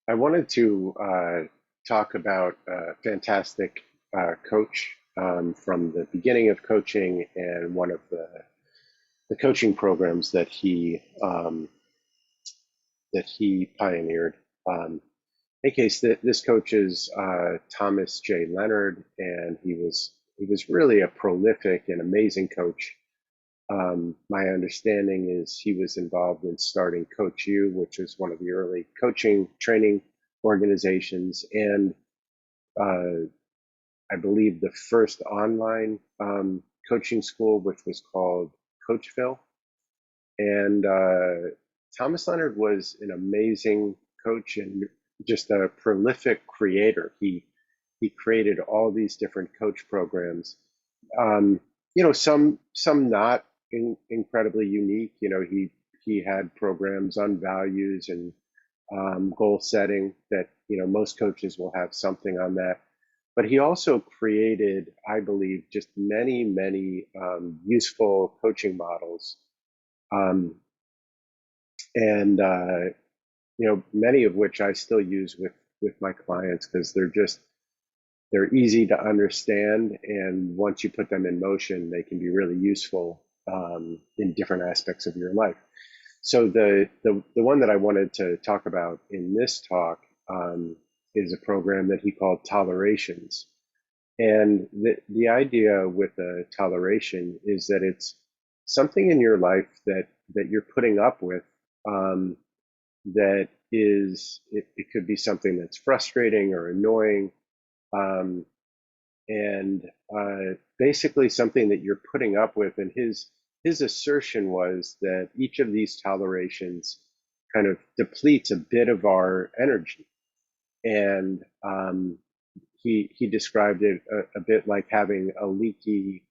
I wanted to talk about a fantastic coach from the beginning of coaching and one of the coaching programs that he pioneered. Um, in case, this coach is Thomas J. Leonard, and he was really a prolific and amazing coach. My understanding is he was involved in starting Coach U, which was one of the early coaching training organizations, and uh, I believe the first online coaching school, which was called Coachville. And Thomas Leonard was an amazing coach and just a prolific creator. He created all these different coach programs. Um, some not incredibly unique. He had programs on values and goal setting that most coaches will have something on that. But he also created, I believe, just many useful coaching models, um, and many of which I still use with my clients because they're easy to understand, and once you put them in motion, they can be really useful in different aspects of your life. So the one that I wanted to talk about in this talk is a program that he called Tolerations. And the idea with a toleration is that it's something in your life that you're putting up with, um, that it could be something that's frustrating or annoying, um, and basically something that you're putting up with. And his assertion was that each of these tolerations kind of depletes a bit of our energy, and he described it a bit like having a leaky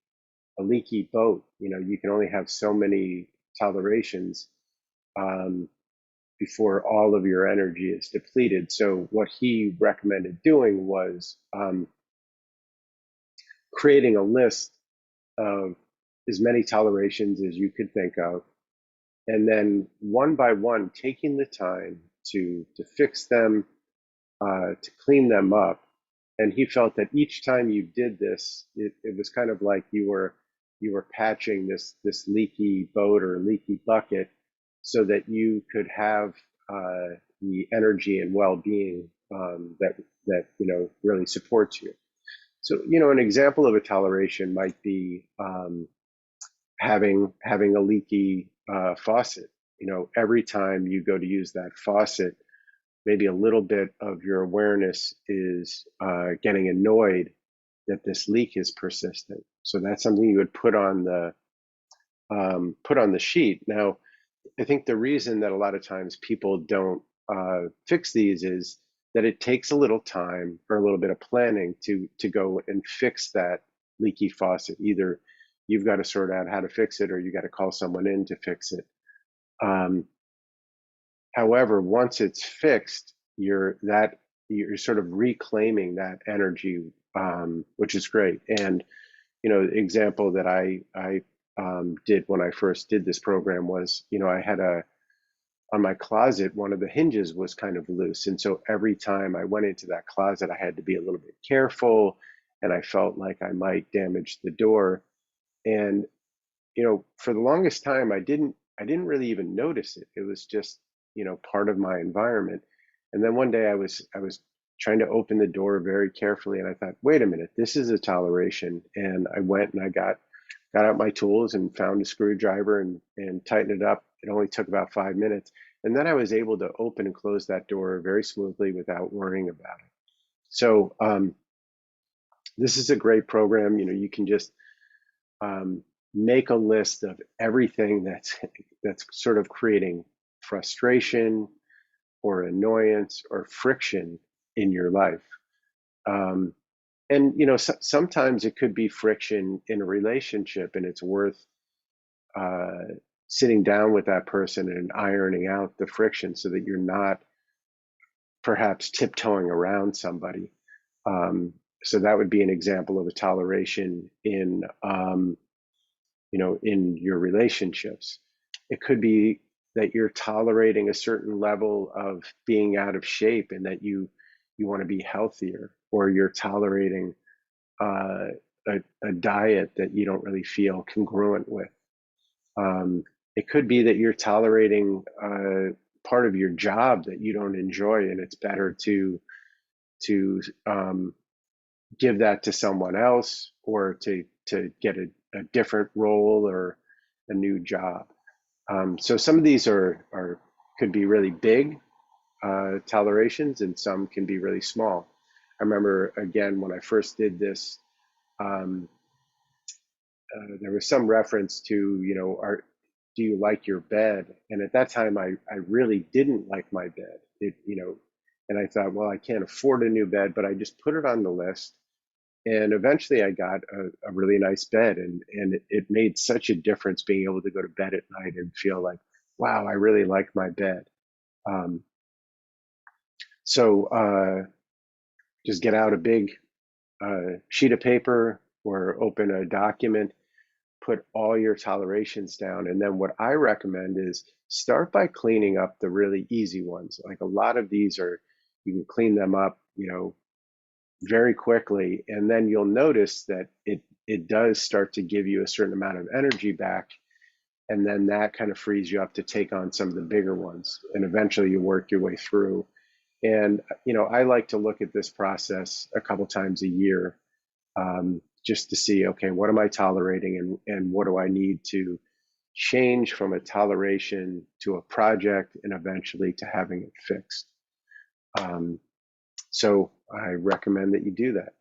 boat. You can only have so many tolerations um, before all of your energy is depleted. So what he recommended doing was creating a list of as many tolerations as you could think of, and then one by one taking the time to fix them, to clean them up. And he felt that each time you did this, it was kind of like you were patching this leaky boat or leaky bucket, so that you could have the energy and well-being that really supports you. So an example of a toleration might be having a leaky faucet. Every time you go to use that faucet, maybe a little bit of your awareness is getting annoyed that this leak is persistent. So that's something you would put on the sheet. Now, I think the reason that a lot of times people don't fix these is that it takes a little time or a little bit of planning to go and fix that leaky faucet. Either you've got to sort out how to fix it, or you got to call someone in to fix it. Um, However, once it's fixed, you're sort of reclaiming that energy, which is great. And example that I did when I first did this program was, I had on my closet, one of the hinges was kind of loose, and so every time I went into that closet, I had to be a little bit careful, and I felt like I might damage the door. And for the longest time, I didn't really even notice it. It was just part of my environment. And then one day I was trying to open the door very carefully, and I thought, wait a minute, this is a toleration. And I went and I got out my tools and found a screwdriver and tightened it up. It only took about 5 minutes, and then I was able to open and close that door very smoothly without worrying about it. So this is a great program. You can just um, make a list of everything that's sort of creating frustration or annoyance or friction in your life. Um, and sometimes it could be friction in a relationship, and it's worth uh, sitting down with that person and ironing out the friction so that you're not perhaps tiptoeing around somebody. Um, so that would be an example of a toleration in in your relationships. It could be that you're tolerating a certain level of being out of shape and that you want to be healthier, or you're tolerating uh, a diet that you don't really feel congruent with. Um, it could be that you're tolerating part of your job that you don't enjoy, and it's better to give that to someone else, or to get a different role or a new job. So some of these are could be really big tolerations, and some can be really small. I remember again when I first did this, um, there was some reference to, do you like your bed? And at that time, I really didn't like my bed. And I thought, well, I can't afford a new bed, but I just put it on the list. And eventually I got a really nice bed, and it made such a difference being able to go to bed at night and feel like, wow, I really like my bed. Um, so just get out a big sheet of paper or open a document, put all your tolerations down. And then what I recommend is start by cleaning up the really easy ones. Like a lot of these you can clean them up, very quickly. And then you'll notice that it does start to give you a certain amount of energy back. And then that kind of frees you up to take on some of the bigger ones. And eventually you work your way through. And, I like to look at this process a couple times a year, just to see, okay, what am I tolerating, and what do I need to change from a toleration to a project and eventually to having it fixed. So I recommend that you do that.